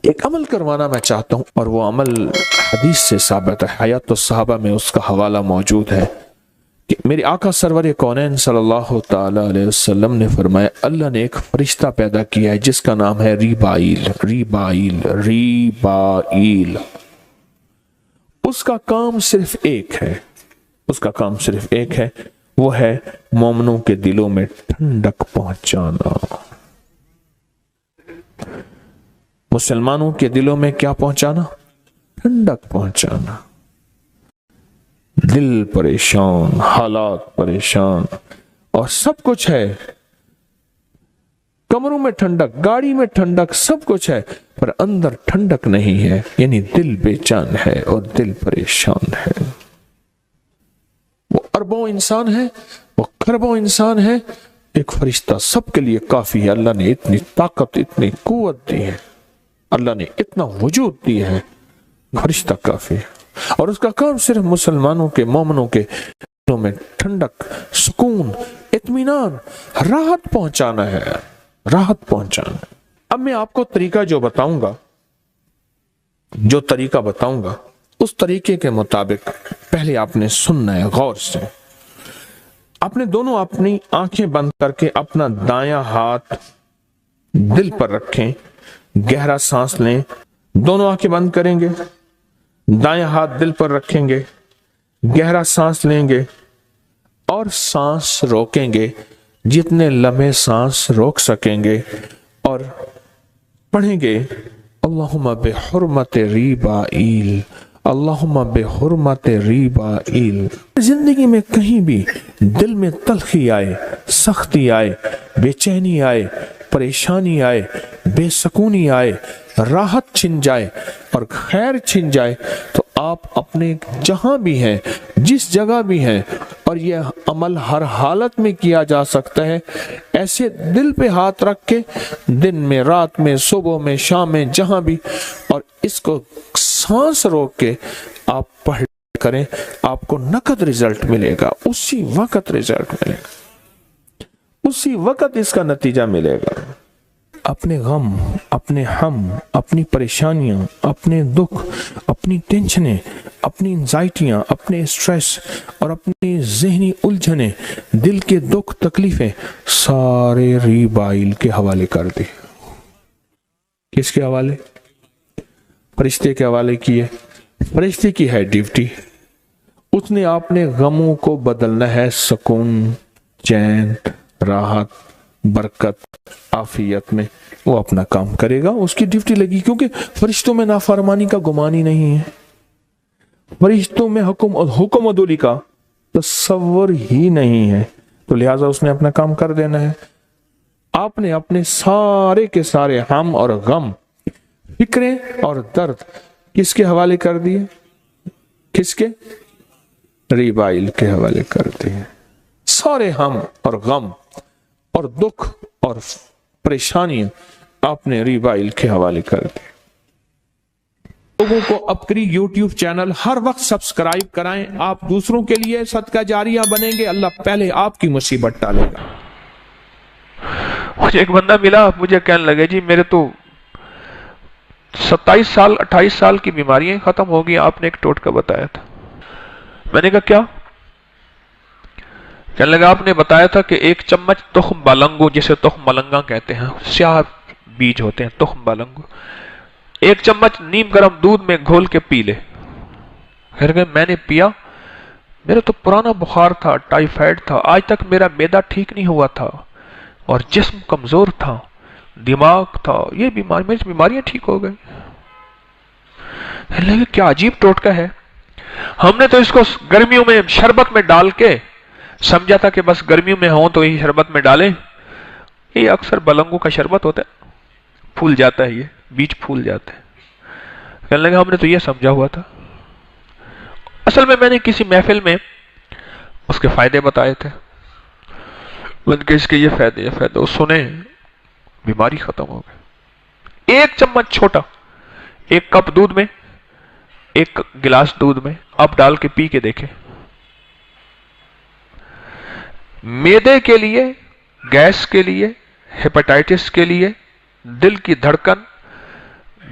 ایک عمل کروانا میں چاہتا ہوں، اور وہ عمل حدیث سے ثابت ہے، حیات الصحابہ میں اس کا حوالہ موجود ہے کہ میرے آقا سرور کونین صلی اللہ تعالی علیہ وسلم نے فرمایا اللہ نے ایک فرشتہ پیدا کیا ہے جس کا نام ہے ریبائیل۔ ریبائیل ریبائیل اس کا کام صرف ایک ہے، اس کا کام صرف ایک ہے، وہ ہے مومنوں کے دلوں میں ٹھنڈک پہنچانا۔ مسلمانوں کے دلوں میں کیا پہنچانا؟ ٹھنڈک پہنچانا۔ دل پریشان، حالات پریشان، اور سب کچھ ہے، کمروں میں ٹھنڈک، گاڑی میں ٹھنڈک، سب کچھ ہے، پر اندر ٹھنڈک نہیں ہے، یعنی دل بے چین ہے اور دل پریشان ہے۔ وہ اربوں انسان ہے، وہ کھربوں انسان ہے، ایک فرشتہ سب کے لیے کافی ہے۔ اللہ نے اتنی طاقت، اتنی قوت دی ہے، اللہ نے اتنا وجود دیا ہے، فرشتہ کافی ہے، اور اس کا کام صرف مسلمانوں کے، مومنوں کے دلوں میں ٹھنڈک، سکون، اطمینان، راحت پہنچانا ہے، راحت پہنچانا۔ اب میں آپ کو طریقہ جو بتاؤں گا، جو طریقہ بتاؤں گا، اس طریقے کے مطابق پہلے آپ نے سننا ہے غور سے۔ آپ نے دونوں اپنی آنکھیں بند کر کے اپنا دایاں ہاتھ دل پر رکھیں، گہرا سانس لیں، دونوں آنکھیں بند کریں گے، دایاں ہاتھ دل پر رکھیں گے، گہرا سانس لیں گے اور سانس روکیں گے جتنے لمحے سانس روک سکیں گے، اور پڑھیں گے اللہم بحرمت ریبائیل، اللہم بحرمت ریبائیل۔ زندگی میں کہیں بھی دل میں تلخی آئے، سختی آئے، بے چینی آئے، پریشانی آئے، بے سکونی آئے، راحت چھن جائے اور خیر چھن جائے، تو آپ اپنے جہاں بھی ہیں، جس جگہ بھی ہیں، اور یہ عمل ہر حالت میں کیا جا سکتا ہے، ایسے دل پہ ہاتھ رکھ کے دن میں، رات میں، صبح میں، شام میں، جہاں بھی، اور اس کو سانس روک کے آپ پڑھ کریں، آپ کو نقد رزلٹ ملے گا، اسی وقت رزلٹ ملے گا، اسی وقت اس کا نتیجہ ملے گا۔ اپنے غم، اپنے ہم، اپنی پریشانیاں، اپنے دکھ، اپنی ٹینشنیں، اپنی انزائٹیاں، اپنے اسٹریس اور اپنی ذہنی الجھنیں، دل کے دکھ، تکلیفیں، سارے ریبائیل کے حوالے کر دی۔ کس کے حوالے؟ فرشتے کے حوالے کیے۔ فرشتے کی ہے ڈیوٹی، اس نے آپ نے غموں کو بدلنا ہے سکون، چین، راحت، برکت، عافیت میں، وہ اپنا کام کرے گا، اس کی ڈیوٹی لگی، کیونکہ فرشتوں میں نافرمانی کا گمان ہی نہیں ہے، فرشتوں میں حکم عدولی کا تصور ہی نہیں ہے، تو لہٰذا اس نے اپنا کام کر دینا ہے۔ آپ نے اپنے سارے کے سارے ہم اور غم، فکریں اور درد کس کے حوالے کر دیے؟ کس کے؟ ریبائیل کے حوالے کر دیے۔ سارے ہم اور غم اور دکھ اور پریشانیاں آپ نے ریبائیل کے حوالے کر دی۔ لوگوں کو اپنی یوٹیوب چینل ہر وقت سبسکرائب کرائیں، آپ دوسروں کے لیے صدقہ جاریہ بنیں گے، اللہ پہلے آپ کی مصیبت ٹالے گا۔ مجھے ایک بندہ ملا، مجھے کہنے لگے جی میرے تو 27 سال 28 سال کی بیماریاں ختم ہو گئی، آپ نے ایک ٹوٹکا بتایا تھا۔ میں نے کہا کیا؟ کہنے لگا آپ نے بتایا تھا کہ 1 چمچ تخم بالنگو، جسے تخم ملنگا کہتے ہیں، سیاہ بیج ہوتے ہیں تخم بالنگو، 1 چمچ نیم گرم دودھ میں گھول کے پی لے۔ میں نے پیا، میرا تو پرانا بخار تھا، ٹائیفائڈ تھا، آج تک میرا معدہ ٹھیک نہیں ہوا تھا، اور جسم کمزور تھا، دماغ تھا، یہ بیماریاں ٹھیک ہو گئی۔ کیا عجیب ٹوٹکا ہے، ہم نے تو اس کو گرمیوں میں شربت میں ڈال کے سمجھا تھا کہ بس گرمیوں میں ہوں تو یہ شربت میں ڈالیں، یہ اکثر بلنگو کا شربت ہوتا ہے، پھول جاتا ہے، یہ بیج پھول جاتے ہیں۔ کہنے لگا ہم نے تو یہ سمجھا ہوا تھا۔ اصل میں نے کسی محفل میں اس کے فائدے بتائے تھے، کہ اس کے یہ فائدے وہ سنے، بیماری ختم ہو گئی۔ 1 چمچ چھوٹا، 1 کپ دودھ میں، 1 گلاس دودھ میں آپ ڈال کے پی کے دیکھیں، معدے کے لیے، گیس کے لیے، ہیپاٹائٹس کے لیے، دل کی دھڑکن،